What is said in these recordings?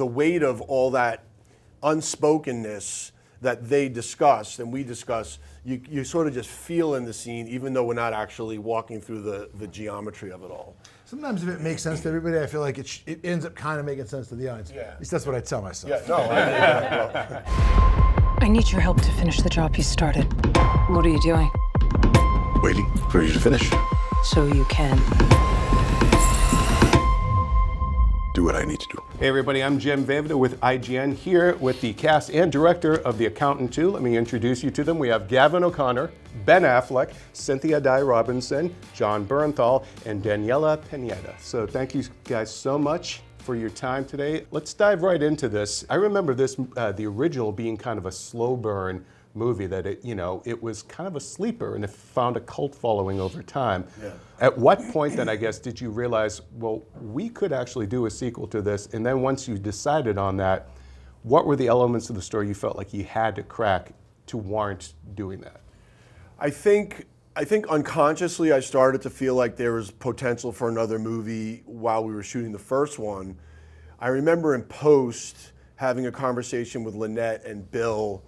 the weight of all that unspokenness that they discuss and we discuss, you sort of just feel in the scene, even though we're not actually walking through the geometry of it all. Sometimes if it makes sense to everybody, I feel like it ends up kind of making sense to the audience. Yeah. At least that's what I tell myself. Yeah, no, well. I need your help to finish the job you started. What are you doing? Waiting for you to finish. So you can. Do what I need to do. Hey everybody, I'm Jim Vejvoda with IGN, here with the cast and director of The Accountant 2. Let me introduce you to them. We have Gavin O'Connor, Ben Affleck, Cynthia Addai-Robinson, Jon Bernthal, and Daniella Pineda. So thank you guys so much for your time today. Let's dive right into this. I remember this, the original being kind of a slow burn movie that it was kind of a sleeper and it found a cult following over time. Yeah. At what point then, I guess, did you realize, well, we could actually do a sequel to this? And then once you decided on that, what were the elements of the story you felt like you had to crack to warrant doing that? I think unconsciously I started to feel like there was potential for another movie while we were shooting the first one. I remember in post having a conversation with Lynette and Bill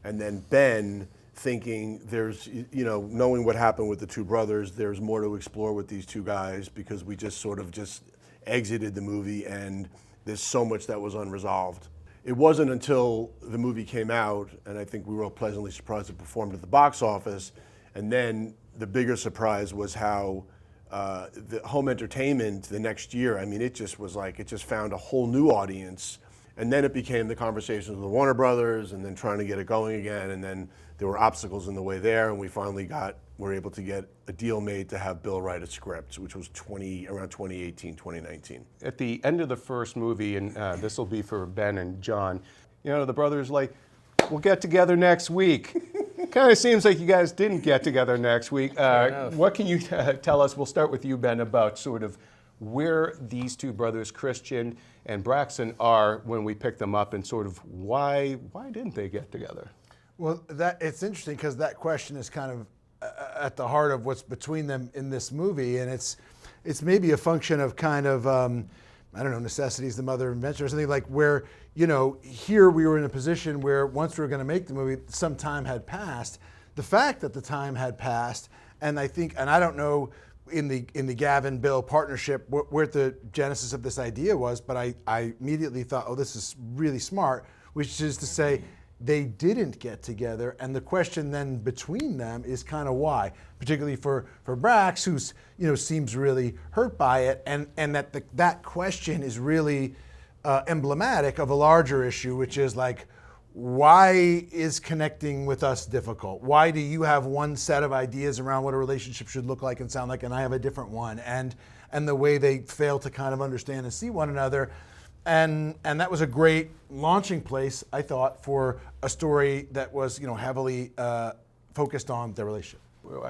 and then Ben, thinking there's, knowing what happened with the two brothers, there's more to explore with these two guys because we just sort of just exited the movie and there's so much that was unresolved. It wasn't until the movie came out, and I think we were all pleasantly surprised it performed at the box office, and then the bigger surprise was how the home entertainment the next year, I mean, it just was like, it just found a whole new audience. And then it became the conversations with the Warner Brothers and then trying to get it going again. And then there were obstacles in the way there. And we finally were able to get a deal made to have Bill write a script, which was around 2018, 2019. At the end of the first movie, and this will be for Ben and John, the brothers like, we'll get together next week. Kind of seems like you guys didn't get together next week. What can you tell us? We'll start with you, Ben, about sort of where these two brothers, Christian and Braxton, are when we pick them up, and sort of why didn't they get together? Well, it's interesting because that question is kind of at the heart of what's between them in this movie, and it's maybe a function of kind of necessity is the mother of invention or something, like where here we were in a position where once we were going to make the movie, some time had passed. The fact that the time had passed, and I don't know in the Gavin Bill partnership where the genesis of this idea was, but I immediately thought, oh, this is really smart, which is to say they didn't get together, and the question then between them is kind of why, particularly for Brax, who's seems really hurt by it, and that question is really emblematic of a larger issue, which is like, why is connecting with us difficult? Why do you have one set of ideas around what a relationship should look like and sound like, and I have a different one? And the way they fail to kind of understand and see one another. And that was a great launching place, I thought, for a story that was heavily focused on their relationship.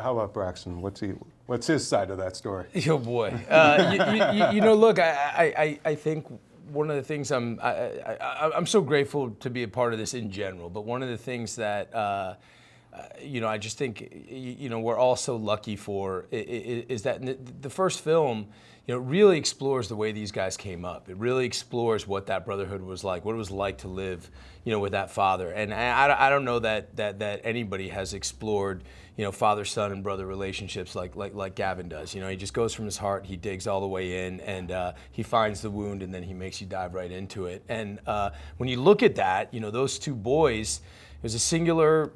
How about Braxton? What's his side of that story? Oh boy, look, I think one of the things I'm so grateful to be a part of this in general, but one of the things that I just think we're all so lucky for is that the first film really explores the way these guys came up. It really explores what that brotherhood was like, what it was like to live with that father. And I don't know that anybody has explored father, son, and brother relationships like Gavin does. He just goes from his heart, he digs all the way in, and he finds the wound, and then he makes you dive right into it. And when you look at that, those two boys, it was a singular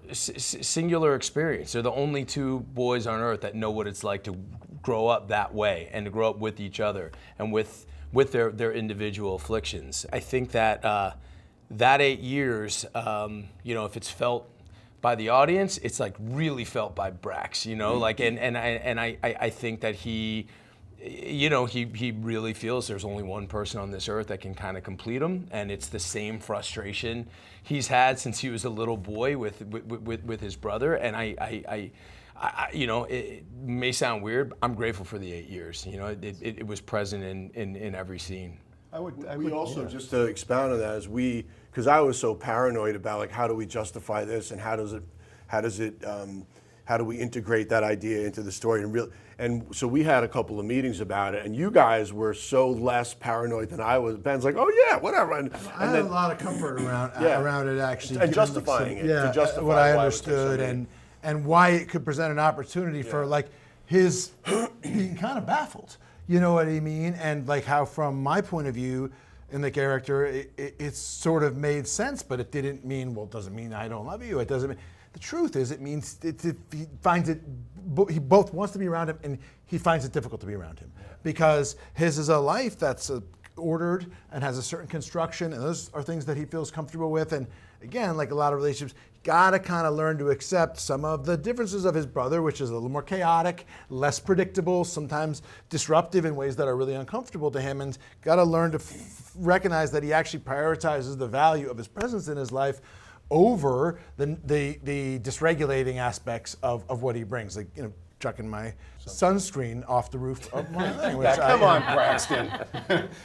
experience. They're the only two boys on earth that know what it's like to grow up that way and to grow up with each other and with their individual afflictions. I think that that 8 years, if it's felt by the audience, it's like really felt by Brax, I think that he really feels there's only one person on this earth that can kind of complete him, and it's the same frustration he's had since he was a little boy with his brother. And it may sound weird, but I'm grateful for the 8 years. It was present in every scene. Just to expound on that, because I was so paranoid about like, how do we justify this and how does it how do we integrate that idea into the story? And so we had a couple of meetings about it, and you guys were so less paranoid than I was. Ben's like, oh yeah, whatever. And I had a lot of comfort around it actually. And given justifying it, to justify what I why it was so understood and why it could present an opportunity for like his being kind of baffled. You know what I mean? And like how from my point of view in the character, it sort of made sense, but it didn't mean, well, it doesn't mean I don't love you. It doesn't mean, the truth is it means he finds it, he both wants to be around him and he finds it difficult to be around him because his is a life that's ordered and has a certain construction, and those are things that he feels comfortable with. And again, like a lot of relationships, you gotta kind of learn to accept some of the differences of his brother, which is a little more chaotic, less predictable, sometimes disruptive in ways that are really uncomfortable to him, and gotta learn to recognize that he actually prioritizes the value of his presence in his life over the dysregulating aspects of what he brings, like, you know, chucking my sunscreen off the roof of my thing. Which Come on, Braxton.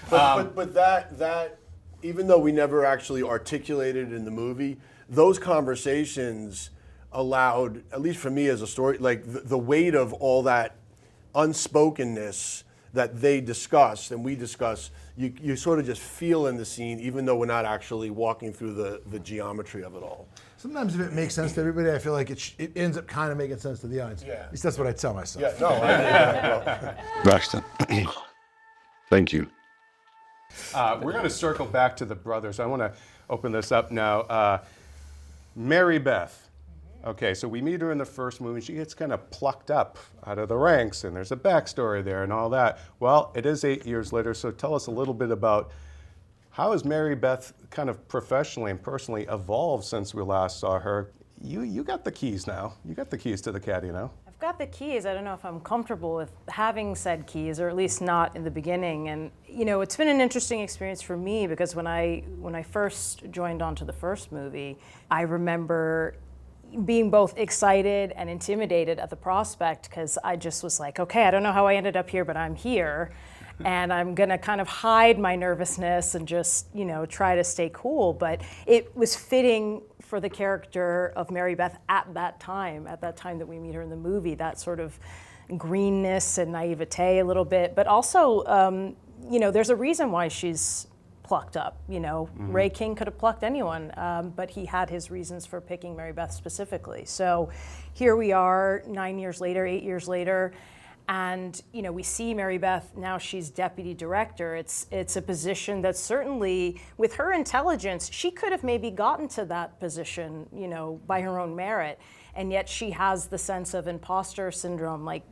But that even though we never actually articulated it in the movie, those conversations allowed, at least for me as a story, like the weight of all that unspokenness that they discuss and we discuss, you sort of just feel in the scene, even though we're not actually walking through the geometry of it all. Sometimes if it makes sense to everybody, I feel like it ends up kind of making sense to the audience. Yeah. At least that's what I tell myself. Yeah, no, well, Braxton, thank you. We're going to circle back to the brothers. I want to open this up now. Marybeth. Okay, so we meet her in the first movie. She gets kind of plucked up out of the ranks, and there's a backstory there and all that. Well, it is 8 years later, so tell us a little bit about how has Marybeth kind of professionally and personally evolved since we last saw her? You got the keys now. You got the keys to the caddy now. I've got the keys. I don't know if I'm comfortable with having said keys, or at least not in the beginning. And you know, it's been an interesting experience for me because when I first joined onto the first movie, I remember being both excited and intimidated at the prospect because I just was like, okay, I don't know how I ended up here, but I'm here. And I'm gonna kind of hide my nervousness and just, you know, try to stay cool. But it was fitting for the character of Marybeth at that time that we meet her in the movie, that sort of greenness and naivete a little bit. But also, you know, there's a reason why she's plucked up. You know, Ray King could have plucked anyone, but he had his reasons for picking Marybeth specifically. So here we are 9 years later, 8 years later. And you know, we see Marybeth now. She's deputy director. It's a position that certainly, with her intelligence, she could have maybe gotten to that position, you know, by her own merit. And yet she has the sense of imposter syndrome. Like,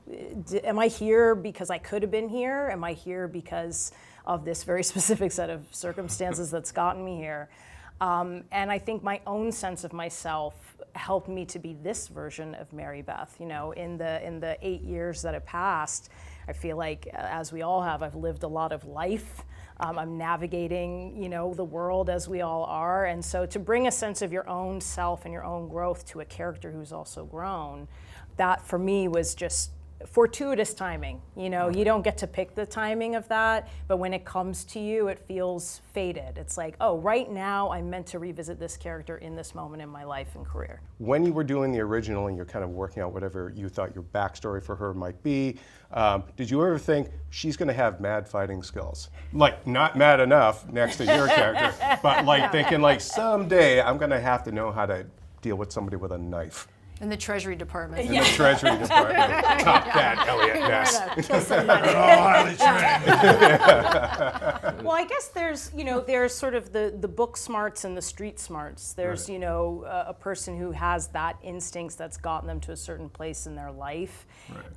am I here because I could have been here? Am I here because of this very specific set of circumstances that's gotten me here? And I think my own sense of myself helped me to be this version of Marybeth. You know, in the 8 years that have passed, I feel like, as we all have, I've lived a lot of life. I'm navigating, you know, the world as we all are. And so to bring a sense of your own self and your own growth to a character who's also grown, that for me was just fortuitous timing. You know, you don't get to pick the timing of that, but when it comes to you, it feels fated. It's like, oh, right now I'm meant to revisit this character in this moment in my life and career. When you were doing the original and you're kind of working out whatever you thought your backstory for her might be, did you ever think she's going to have mad fighting skills? Like, not mad enough next to your character, but like thinking like someday I'm going to have to know how to deal with somebody with a knife. In the Treasury Department. In the Treasury Department. Top that, Elliot Ness. Kill somebody. Well, I guess there's, you know, there's sort of the book smarts and the street smarts. There's, you know, a person who has that instincts that's gotten them to a certain place in their life.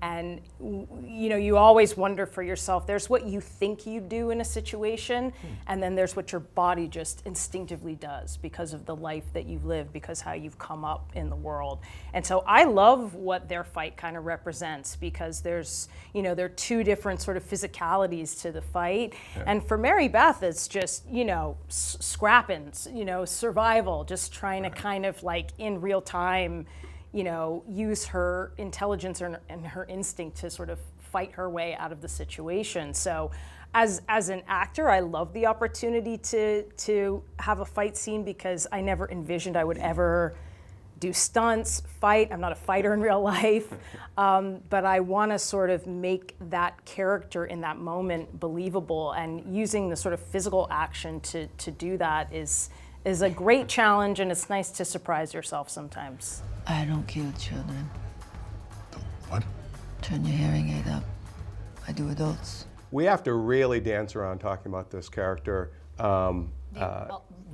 And, you know, you always wonder for yourself, there's what you think you do in a situation, and then there's what your body just instinctively does because of the life that you've lived, because how you've come up in the world. And so I love what their fight kind of represents, because there's, you know, there are two different sort of physicalities to the fight. And for Marybeth, it's just, you know, scrapping, you know, survival, just trying to kind of like in real time, you know, use her intelligence and her instinct to sort of fight her way out of the situation. So as an actor, I love the opportunity to have a fight scene, because I never envisioned I would ever do stunts, fight. I'm not a fighter in real life, but I want to sort of make that character in that moment believable, and using the sort of physical action to do that is a great challenge, and it's nice to surprise yourself sometimes. I don't kill children. What? Turn your hearing aid up. I do adults. We have to really dance around talking about this character.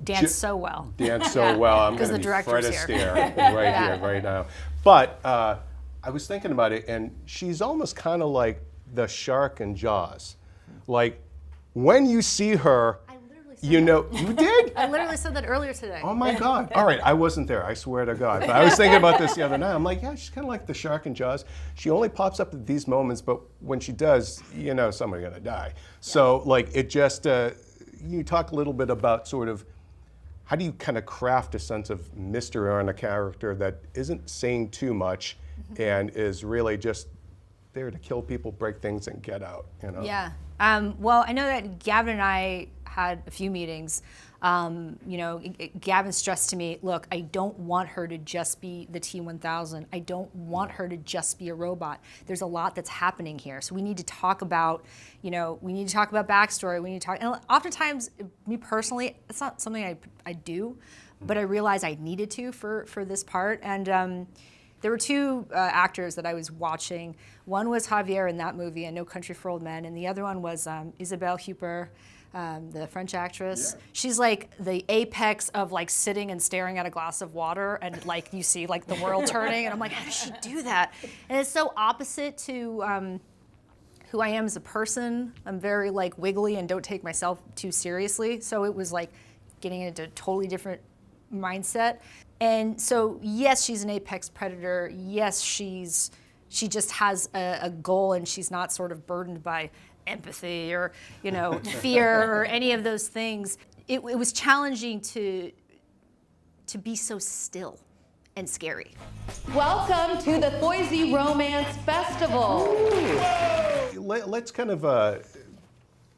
Dance so well. Dance so well. I'm going to be Fred Astaire right here, right now. But I was thinking about it, and she's almost kind of like the shark in Jaws. Like, when you see her, you know, you did? I literally said that earlier today. Oh my God. All right, I wasn't there, I swear to God. But I was thinking about this the other night. I'm like, yeah, she's kind of like the shark in Jaws. She only pops up at these moments, but when she does, you know somebody's gonna die. So like, it just, you talk a little bit about sort of, how do you kind of craft a sense of mystery on a character that isn't saying too much and is really just there to kill people, break things, and get out, you know? Yeah. Well, I know that Gavin and I had a few meetings. You know, Gavin stressed to me, look, I don't want her to just be the T-1000. I don't want her to just be a robot. There's a lot that's happening here. So we need to talk about, you know, we need to talk about backstory. We need to talk, and oftentimes, me personally, it's not something I do, but I realized I needed to for this part. And there were two actors that I was watching. One was Javier in that movie, and No Country for Old Men, and the other one was Isabelle Huppert, the French actress. Yeah. She's like the apex of like sitting and staring at a glass of water, and like you see like the world turning, and I'm like, how does she do that? And it's so opposite to who I am as a person. I'm very like wiggly and don't take myself too seriously. So it was like getting into a totally different mindset. And so yes, she's an apex predator. Yes, she just has a goal, and she's not sort of burdened by empathy or, you know, fear or any of those things. It was challenging to be so still and scary. Welcome to the Boise Romance Festival. Let's kind of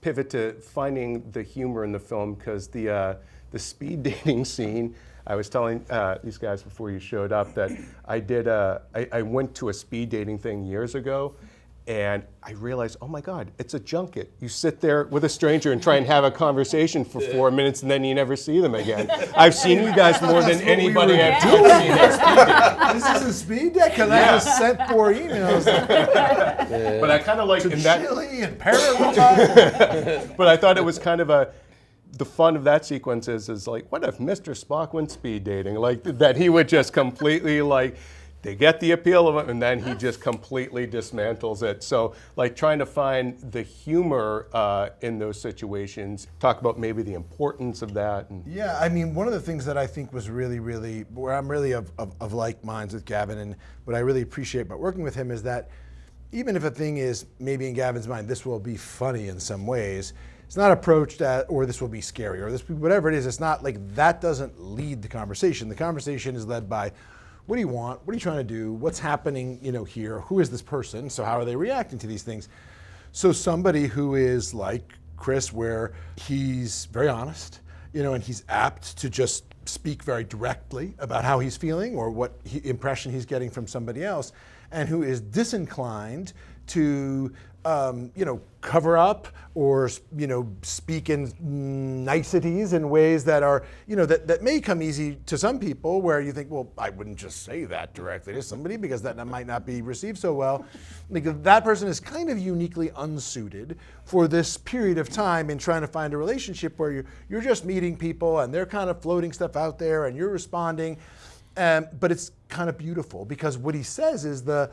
pivot to finding the humor in the film, because the speed dating scene, I was telling these guys before you showed up that I went to a speed dating thing years ago, and I realized, oh my God, it's a junket. You sit there with a stranger and try and have a conversation for 4 minutes, and then you never see them again. I've seen you guys more than anybody I've seen at This isn't speed date, because I just sent 4 emails. But I kind of like to in that. Chile and Paraguay. But I thought it was kind of the fun of that sequence is like, what if Mr. Spock went speed dating? Like that he would just completely like, they get the appeal of it, and then he just completely dismantles it. So like trying to find the humor in those situations, talk about maybe the importance of that. And yeah, I mean, one of the things that I think was really, where I'm really of like minds with Gavin, and what I really appreciate about working with him is that even if a thing is maybe in Gavin's mind, this will be funny in some ways, it's not approached at, or this will be scary, or this, whatever it is, it's not like that doesn't lead the conversation. The conversation is led by, what do you want? What are you trying to do? What's happening, you know, here? Who is this person? So how are they reacting to these things? So somebody who is like Chris, where he's very honest, you know, and he's apt to just speak very directly about how he's feeling or what impression he's getting from somebody else, and who is disinclined to, you know, cover up or, you know, speak in niceties in ways that are, you know, that may come easy to some people, where you think, well, I wouldn't just say that directly to somebody because that might not be received so well. Like, that person is kind of uniquely unsuited for this period of time in trying to find a relationship where you're just meeting people and they're kind of floating stuff out there and you're responding. But it's kind of beautiful because what he says is the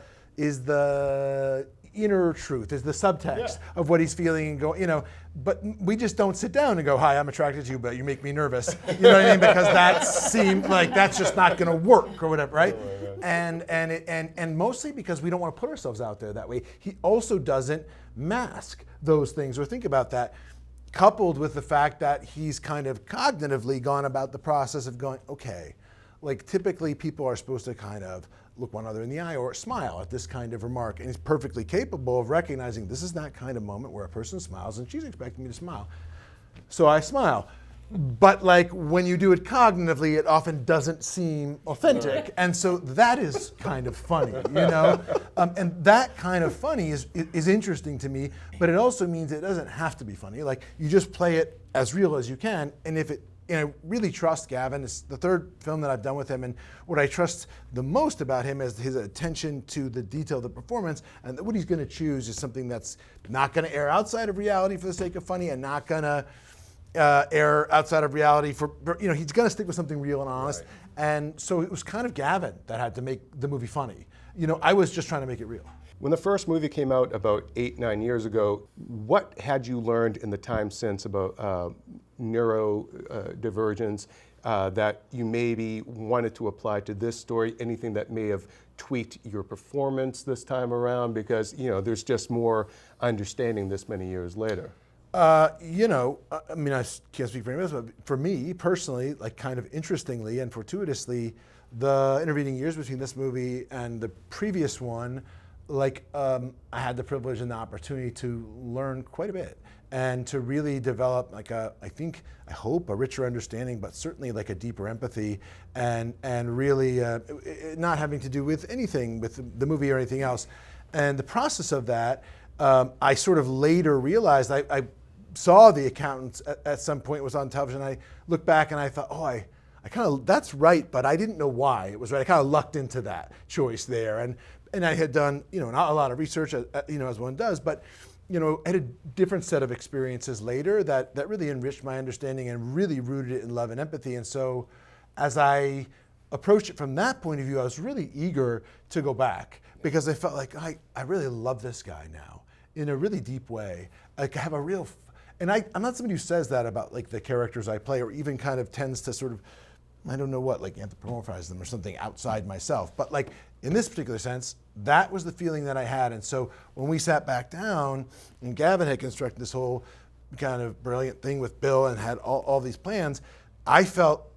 inner truth, is the subtext of what he's feeling and go, you know, but we just don't sit down and go, hi, I'm attracted to you, but you make me nervous. You know what I mean? Because that seemed like that's just not gonna work or whatever, right? And mostly because we don't want to put ourselves out there that way. He also doesn't mask those things or think about that, coupled with the fact that he's kind of cognitively gone about the process of going, okay, like typically people are supposed to kind of look one another in the eye or smile at this kind of remark. And he's perfectly capable of recognizing this is that kind of moment where a person smiles and she's expecting me to smile. So I smile. but like when you do it cognitively, it often doesn't seem authentic. And so that is kind of funny, you know? And that kind of funny is interesting to me, but it also means it doesn't have to be funny. Like you just play it as real as you can. And if it, and I really trust Gavin. It's the third film that I've done with him, and what I trust the most about him is his attention to the detail of the performance, and that what he's going to choose is something that's not going to air outside of reality for the sake of funny, and not going to air outside of reality for, you know, he's going to stick with something real and honest. Right. And so it was kind of Gavin that had to make the movie funny. You know, I was just trying to make it real. When the first movie came out about 8-9 years ago, what had you learned in the time since about neurodivergence that you maybe wanted to apply to this story? Anything that may have tweaked your performance this time around? Because, you know, there's just more understanding this many years later. You know, I mean, I can't speak for anyone else, but for me personally, like kind of interestingly and fortuitously, the intervening years between this movie and the previous one, like I had the privilege and the opportunity to learn quite a bit and to really develop like I hope a richer understanding, but certainly like a deeper empathy and really not having to do with anything with the movie or anything else. And the process of that, I sort of later realized, I saw The Accountants at some point, it was on television. I looked back and I thought, oh, I kind of, that's right, but I didn't know why it was right. I kind of lucked into that choice there. And I had done, you know, not a lot of research, you know, as one does, but, you know, I had a different set of experiences later that really enriched my understanding and really rooted it in love and empathy. And so as I approached it from that point of view, I was really eager to go back because I felt like I really love this guy now in a really deep way. Like I have a real, and I'm not somebody who says that about like the characters I play or even kind of tends to sort of, I don't know what, like anthropomorphize them or something outside myself. But like in this particular sense, that was the feeling that I had. And so when we sat back down and Gavin had constructed this whole kind of brilliant thing with Bill and had all these plans, I felt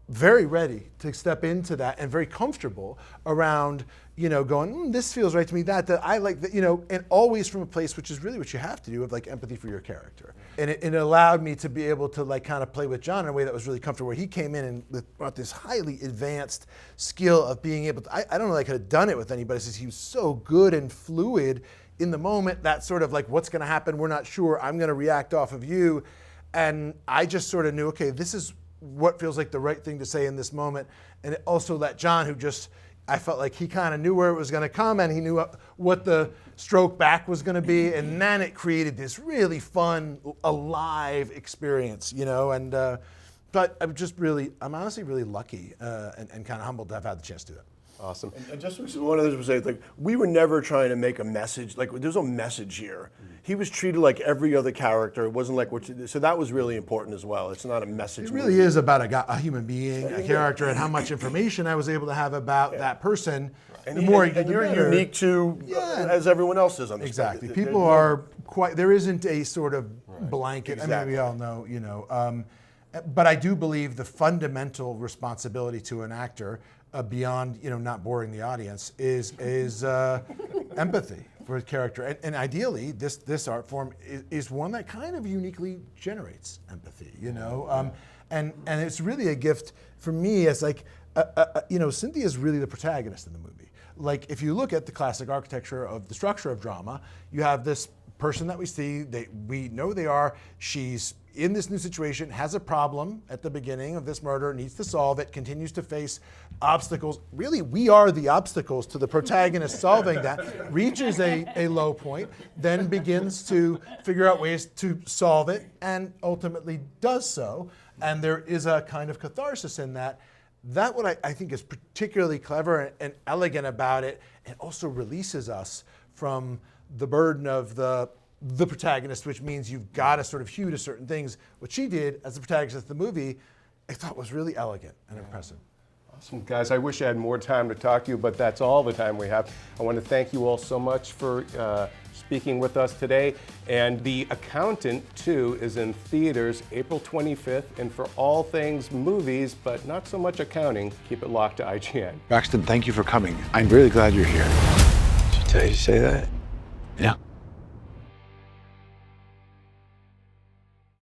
very ready to step into that and very comfortable around, you know, going, this feels right to me, that I like that, you know, and always from a place which is really what you have to do of like empathy for your character. And it allowed me to be able to like kind of play with John in a way that was really comfortable, where he came in and brought this highly advanced skill of being able to, I don't know that I could have done it with anybody, since he was so good and fluid in the moment, that sort of like, what's gonna happen, we're not sure, I'm gonna react off of you. And I just sort of knew, okay, this is what feels like the right thing to say in this moment. And it also let John, who just, I felt like he kind of knew where it was going to come and he knew what the stroke back was going to be. And then it created this really fun, alive experience, you know. And but I'm honestly really lucky and kind of humbled to have had the chance to do that. Awesome. And just one other thing to say, like, we were never trying to make a message. Like, there's no message here. He was treated like every other character. It wasn't like so that was really important as well. It's not a message. It really is about a human being, a character, and how much information I was able to have about that person. And the more and you're unique to as everyone else is on the exactly. People are quite. There isn't a sort of blanket. Exactly. I mean, we all know, you know. But I do believe the fundamental responsibility to an actor, beyond, you know, not boring the audience, is empathy for a character. And ideally, this art form is one that kind of uniquely generates empathy, you know. And it's really a gift for me as like, you know, Cynthia is really the protagonist in the movie. Like, if you look at the classic architecture of the structure of drama, you have this person that we see, we know they are, she's in this new situation, has a problem at the beginning of this murder, needs to solve it, continues to face obstacles. Really, we are the obstacles to the protagonist solving that, reaches a low point, then begins to figure out ways to solve it, and ultimately does so. And there is a kind of catharsis in that. That what I think is particularly clever and elegant about it, and also releases us from the burden of the protagonist, which means you've got to sort of hew to certain things. What she did as the protagonist of the movie, I thought was really elegant and impressive. Awesome, guys. I wish I had more time to talk to you, but that's all the time we have. I want to thank you all so much for speaking with us today. And The Accountant 2 is in theaters April 25th. And for all things movies, but not so much accounting, keep it locked to IGN. Braxton, thank you for coming. I'm really glad you're here. Did she tell you to say that? Yeah.